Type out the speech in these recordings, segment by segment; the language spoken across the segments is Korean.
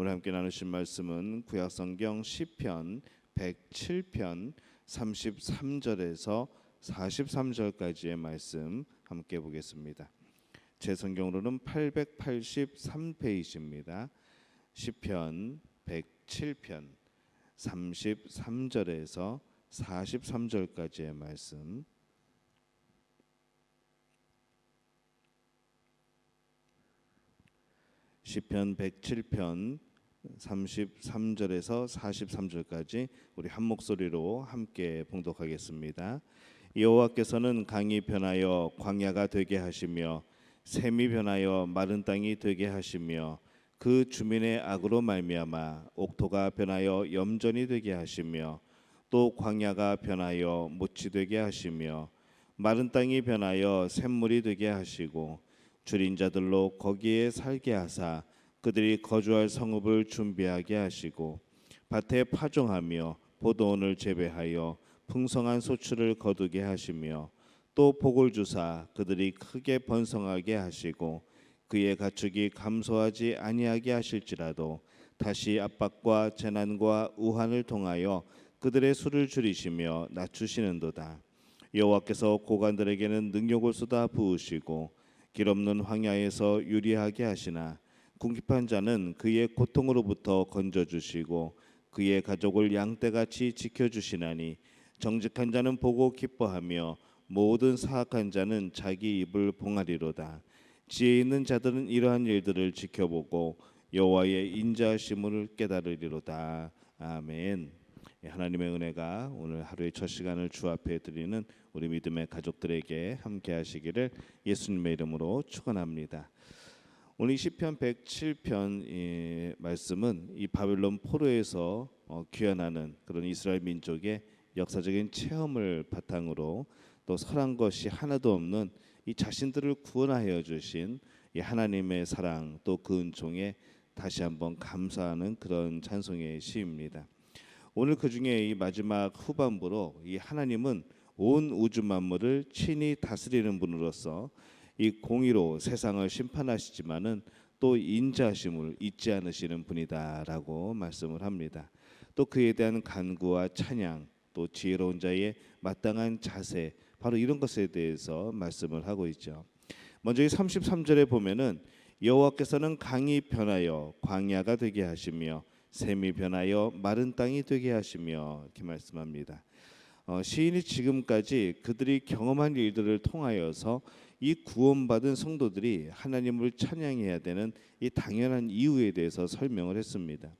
오늘 함께 나누신 말씀은 구약성경 시편 107편 33절에서 43절까지의 말씀 함께 보겠습니다. 제 성경으로는 883페이지입니다. 시편 107편 33절에서 43절까지의 말씀. 시편 107편 33절에서 43절까지 우리 한 목소리로 함께 봉독하겠습니다. 여호와께서는 강이 변하여 광야가 되게 하시며 샘이 변하여 마른 땅이 되게 하시며 그 주민의 악으로 말미암아 옥토가 변하여 염전이 되게 하시며 또 광야가 변하여 못이 되게 하시며 마른 땅이 변하여 샘물이 되게 하시고 줄인 자들로 거기에 살게 하사 그들이 거주할 성읍을 준비하게 하시고 밭에 파종하며 포도원을 재배하여 풍성한 소출을 거두게 하시며 또 복을 주사 그들이 크게 번성하게 하시고 그의 가축이 감소하지 아니하게 하실지라도 다시 압박과 재난과 우환을 통하여 그들의 수를 줄이시며 낮추시는도다. 여호와께서 고관들에게는 능력을 쏟아 부으시고 길 없는 황야에서 유리하게 하시나 궁핍한 자는 그의 고통으로부터 건져주시고 그의 가족을 양떼같이 지켜주시나니 정직한 자는 보고 기뻐하며 모든 사악한 자는 자기 입을 봉하리로다. 지혜 있는 자들은 이러한 일들을 지켜보고 여호와의 인자하심을 깨달으리로다. 아멘. 하나님의 은혜가 오늘 하루의 첫 시간을 주 앞에 드리는 우리 믿음의 가족들에게 함께 하시기를 예수님의 이름으로 축원합니다. 오늘 시편 107편 말씀은 이 바벨론 포로에서 귀환하는 그런 이스라엘 민족의 역사적인 체험을 바탕으로 또 설한 것이 하나도 없는 이 자신들을 구원하여 주신 이 하나님의 사랑 또 그 은총에 다시 한번 감사하는 그런 찬송의 시입니다. 오늘 그 중에 이 마지막 후반부로 이 하나님은 온 우주 만물을 친히 다스리는 분으로서 이 공의로 세상을 심판하시지만은 또 인자하심을 잊지 않으시는 분이다라고 말씀을 합니다. 또 그에 대한 간구와 찬양, 또 지혜로운 자의 마땅한 자세, 바로 이런 것에 대해서 말씀을 하고 있죠. 먼저 이 33절에 보면은 여호와께서는 강이 변하여 광야가 되게 하시며 샘이 변하여 마른 땅이 되게 하시며 이렇게 말씀합니다. 시인이 지금까지 그들이 경험한 일들을 통하여서 이 구원받은 성도들이 하나님을 찬양해야 되는 이 당연한 이유에 대해서 설명을 했습니다.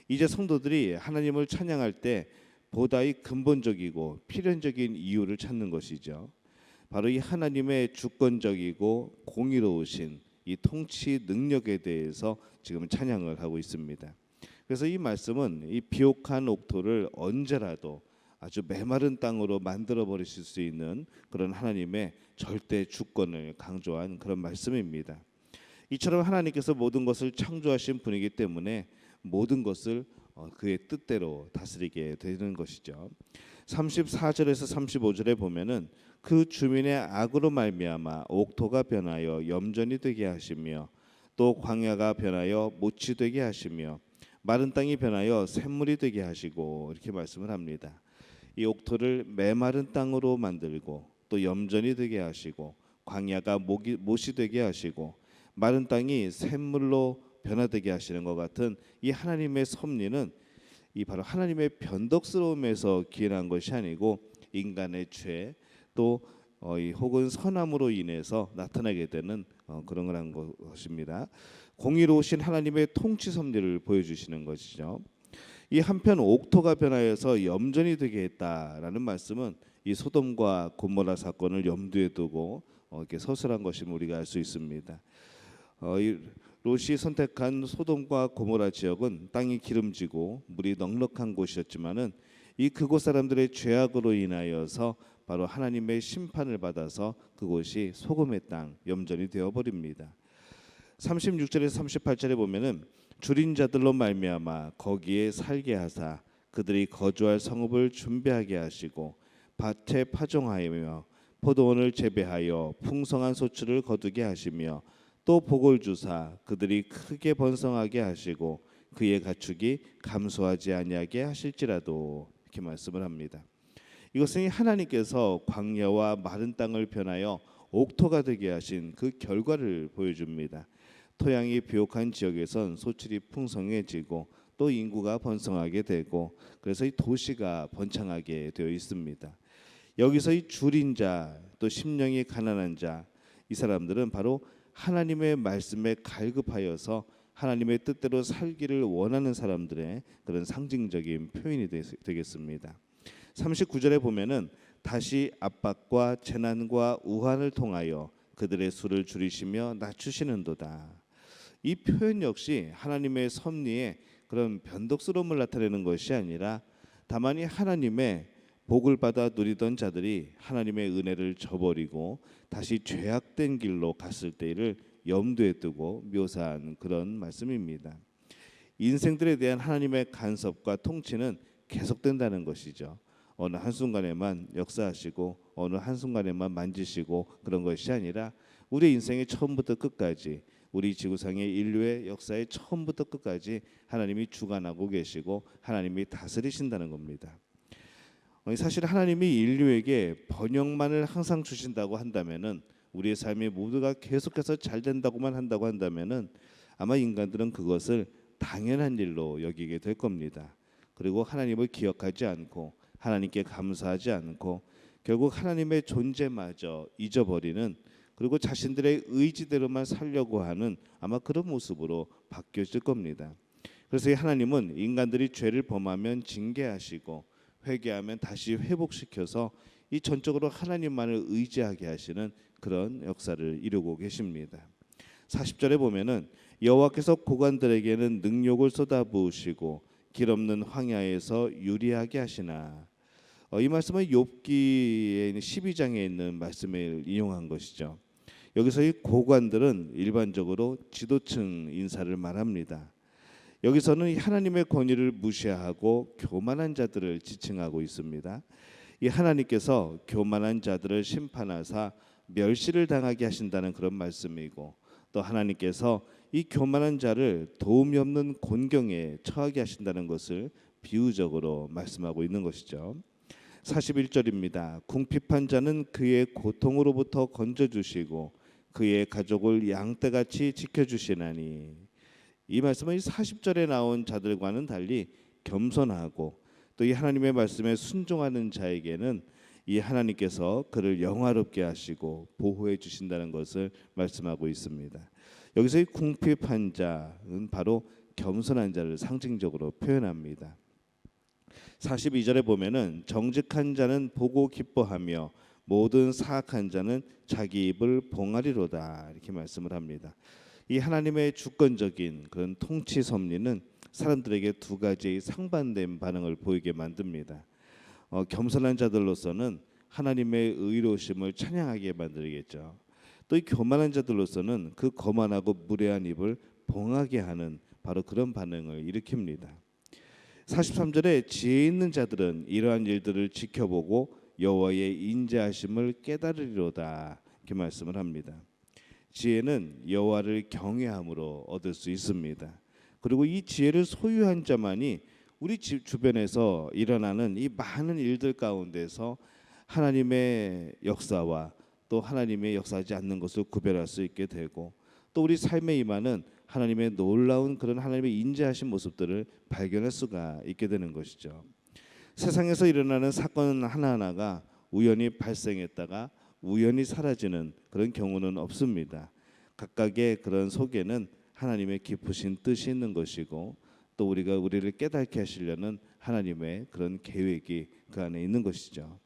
이제 성도들이 하나님을 찬양할 때 보다 이 근본적이고 필연적인 이유를 찾는 것이죠. 바로 이 하나님의 주권적이고 공의로우신 이 통치 능력에 대해서 지금 찬양을 하고 있습니다. 그래서 이 말씀은 이 비옥한 옥토를 언제라도 아주 메마른 땅으로 만들어 버리실 수 있는 그런 하나님의 절대 주권을 강조한 그런 말씀입니다. 이처럼 하나님께서 모든 것을 창조하신 분이기 때문에 모든 것을 그의 뜻대로 다스리게 되는 것이죠. 34절에서 35절에 보면은 그 주민의 악으로 말미암아 옥토가 변하여 염전이 되게 하시며 또 광야가 변하여 못이 되게 하시며 마른 땅이 변하여 샘물이 되게 하시고 이렇게 말씀을 합니다. 이 옥토를 메마른 땅으로 만들고 또 염전이 되게 하시고 광야가 못이 되게 하시고 마른 땅이 샘물로 변화되게 하시는 것 같은 이 하나님의 섭리는 이 바로 하나님의 변덕스러움에서 기인한 것이 아니고 인간의 죄 또 혹은 선함으로 인해서 나타나게 되는 그런 것입니다. 공의로우신 하나님의 통치 섭리를 보여주시는 것이죠. 이 한편 옥토가 변하여서 염전이 되게 했다라는 말씀은 이 소돔과 고모라 사건을 염두에 두고 이렇게 서술한 것임을 우리가 알 수 있습니다. 이 롯이 선택한 소돔과 고모라 지역은 땅이 기름지고 물이 넉넉한 곳이었지만은 이 그곳 사람들의 죄악으로 인하여서 바로 하나님의 심판을 받아서 그곳이 소금의 땅, 염전이 되어 버립니다. 36절에서 38절에 보면은 줄인 자들로 말미암아 거기에 살게 하사 그들이 거주할 성읍을 준비하게 하시고 밭에 파종하여 포도원을 재배하여 풍성한 소출을 거두게 하시며 또 복을 주사 그들이 크게 번성하게 하시고 그의 가축이 감소하지 아니하게 하실지라도 이렇게 말씀을 합니다. 이것은 하나님께서 광야와 마른 땅을 변하여 옥토가 되게 하신 그 결과를 보여줍니다. 토양이 비옥한 지역에선 소출이 풍성해지고 또 인구가 번성하게 되고 그래서 이 도시가 번창하게 되어 있습니다. 여기서 이 줄인 자, 또 심령이 가난한 자, 이 사람들은 바로 하나님의 말씀에 갈급하여서 하나님의 뜻대로 살기를 원하는 사람들의 그런 상징적인 표현이 되겠습니다. 39절에 보면은 다시 압박과 재난과 우환을 통하여 그들의 수를 줄이시며 낮추시는도다. 이 표현 역시 하나님의 섭리에 그런 변덕스러움을 나타내는 것이 아니라 다만 이 하나님의 복을 받아 누리던 자들이 하나님의 은혜를 저버리고 다시 죄악된 길로 갔을 때를 염두에 두고 묘사한 그런 말씀입니다. 인생들에 대한 하나님의 간섭과 통치는 계속된다는 것이죠. 어느 한순간에만 역사하시고 어느 한순간에만 만지시고 그런 것이 아니라 우리 인생의 처음부터 끝까지, 우리 지구상의 인류의 역사의 처음부터 끝까지 하나님이 주관하고 계시고 하나님이 다스리신다는 겁니다. 사실 하나님이 인류에게 번영만을 항상 주신다고 한다면은, 우리의 삶이 모두가 계속해서 잘 된다고만 한다고 한다면은 아마 인간들은 그것을 당연한 일로 여기게 될 겁니다. 그리고 하나님을 기억하지 않고 하나님께 감사하지 않고 결국 하나님의 존재마저 잊어버리는, 그리고 자신들의 의지대로만 살려고 하는 아마 그런 모습으로 바뀌어질 겁니다. 그래서 하나님은 인간들이 죄를 범하면 징계하시고 회개하면 다시 회복시켜서 이 전적으로 하나님만을 의지하게 하시는 그런 역사를 이루고 계십니다. 40절에 보면은 여호와께서 고관들에게는 능욕을 쏟아부으시고 길 없는 황야에서 유리하게 하시나. 이 말씀은 욥기의 12장에 있는 말씀을 인용한 것이죠. 여기서 이 고관들은 일반적으로 지도층 인사를 말합니다. 여기서는 이 하나님의 권위를 무시하고 교만한 자들을 지칭하고 있습니다. 이 하나님께서 교만한 자들을 심판하사 멸시를 당하게 하신다는 그런 말씀이고, 또 하나님께서 이 교만한 자를 도움이 없는 곤경에 처하게 하신다는 것을 비유적으로 말씀하고 있는 것이죠. 41절입니다. 궁핍한 자는 그의 고통으로부터 건져주시고 그의 가족을 양떼같이 지켜주시나니. 이 말씀은 40절에 나온 자들과는 달리 겸손하고 또 이 하나님의 말씀에 순종하는 자에게는 이 하나님께서 그를 영화롭게 하시고 보호해 주신다는 것을 말씀하고 있습니다. 여기서 이 궁핍한 자는 바로 겸손한 자를 상징적으로 표현합니다. 42절에 보면은 정직한 자는 보고 기뻐하며 모든 사악한 자는 자기 입을 봉하리로다, 이렇게 말씀을 합니다. 이 하나님의 주권적인 그런 통치 섭리는 사람들에게 두 가지의 상반된 반응을 보이게 만듭니다. 겸손한 자들로서는 하나님의 의로우심을 찬양하게 만들겠죠. 또 이 교만한 자들로서는 그 거만하고 무례한 입을 봉하게 하는 바로 그런 반응을 일으킵니다. 43절에 지혜 있는 자들은 이러한 일들을 지켜보고 여호와의 인자하심을 깨달으리로다, 이렇게 말씀을 합니다. 지혜는 여호와를 경외함으로 얻을 수 있습니다. 그리고 이 지혜를 소유한 자만이 우리 집 주변에서 일어나는 이 많은 일들 가운데서 하나님의 역사와 또 하나님의 역사하지 않는 것을 구별할 수 있게 되고, 또 우리 삶에 임하는 하나님의 놀라운 그런 하나님의 인자하신 모습들을 발견할 수가 있게 되는 것이죠. 세상에서 일어나는 사건 하나하나가 우연히 발생했다가 우연히 사라지는 그런 경우는 없습니다. 각각의 그런 속에는 하나님의 깊으신 뜻이 있는 것이고, 또 우리를 깨닫게 하시려는 하나님의 그런 계획이 그 안에 있는 것이죠.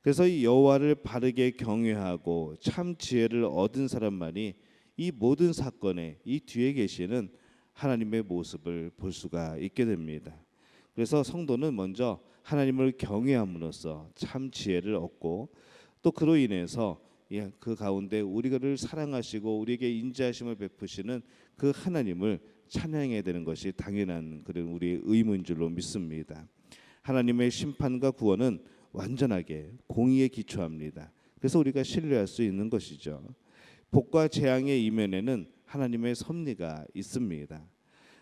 그래서 이 여호와를 바르게 경외하고 참 지혜를 얻은 사람만이 이 모든 사건의 이 뒤에 계시는 하나님의 모습을 볼 수가 있게 됩니다. 그래서 성도는 먼저 하나님을 경외함으로써 참 지혜를 얻고, 또 그로 인해서 그 가운데 우리를 사랑하시고 우리에게 인자하심을 베푸시는 그 하나님을 찬양해야 되는 것이 당연한 그런 우리의 의무인 줄로 믿습니다. 하나님의 심판과 구원은 완전하게 공의에 기초합니다. 그래서 우리가 신뢰할 수 있는 것이죠. 복과 재앙의 이면에는 하나님의 섭리가 있습니다.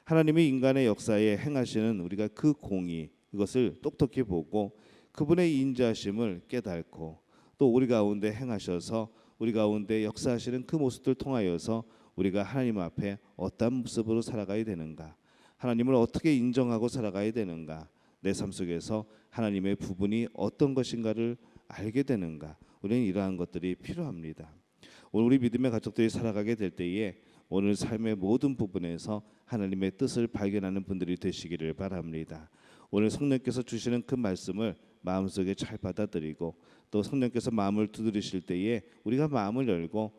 하나님이 인간의 역사에 행하시는 우리가 그 공의 이것을 똑똑히 보고 그분의 인자하심을 깨닫고 또 우리 가운데 행하셔서 우리 가운데 역사하시는 그 모습들 통하여서 우리가 하나님 앞에 어떤 모습으로 살아가야 되는가, 하나님을 어떻게 인정하고 살아가야 되는가, 내 삶 속에서 하나님의 부분이 어떤 것인가를 알게 되는가, 우리는 이러한 것들이 필요합니다. 오늘 우리 믿음의 가족들이 살아가게 될 때에 오늘 삶의 모든 부분에서 하나님의 뜻을 발견하는 분들이 되시기를 바랍니다. 오늘 성령께서 주시는 그 말씀을 마음속에 잘 받아들이고 또 성령께서 마음을 두드리실 때에 우리가 마음을 열고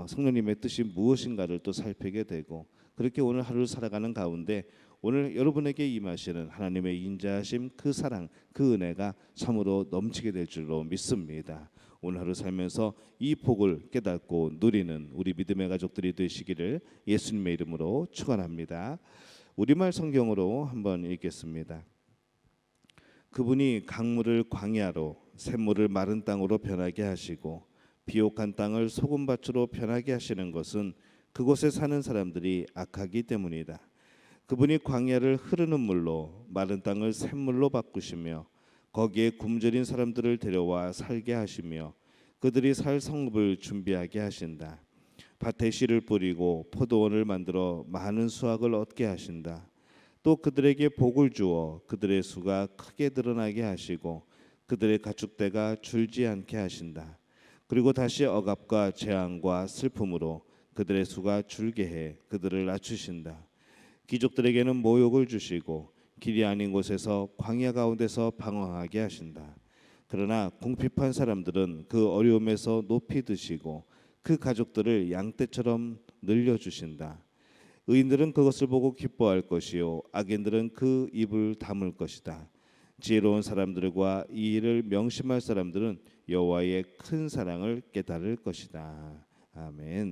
성령님의 뜻이 무엇인가를 또 살피게 되고 그렇게 오늘 하루를 살아가는 가운데 오늘 여러분에게 임하시는 하나님의 인자하심, 그 사랑, 그 은혜가 참으로 넘치게 될 줄로 믿습니다. 오늘 하루 살면서 이 복을 깨닫고 누리는 우리 믿음의 가족들이 되시기를 예수님의 이름으로 축원합니다. 우리말 성경으로 한번 읽겠습니다. 그분이 강물을 광야로 샘물을 마른 땅으로 변하게 하시고 비옥한 땅을 소금밭으로 변하게 하시는 것은 그곳에 사는 사람들이 악하기 때문이다. 그분이 광야를 흐르는 물로 마른 땅을 샘물로 바꾸시며 거기에 굶주린 사람들을 데려와 살게 하시며 그들이 살 성읍을 준비하게 하신다. 밭에 씨를 뿌리고 포도원을 만들어 많은 수확을 얻게 하신다. 또 그들에게 복을 주어 그들의 수가 크게 드러나게 하시고 그들의 가축대가 줄지 않게 하신다. 그리고 다시 억압과 재앙과 슬픔으로 그들의 수가 줄게 해 그들을 낮추신다. 귀족들에게는 모욕을 주시고 길이 아닌 곳에서 광야 가운데서 방황하게 하신다. 그러나 궁핍한 사람들은 그 어려움에서 높이 드시고 그 가족들을 양떼처럼 늘려주신다. 의인들은 그것을 보고 기뻐할 것이요 악인들은 그 입을 다물 것이다. 지혜로운 사람들과 이 일을 명심할 사람들은 여호와의 큰 사랑을 깨달을 것이다. 아멘.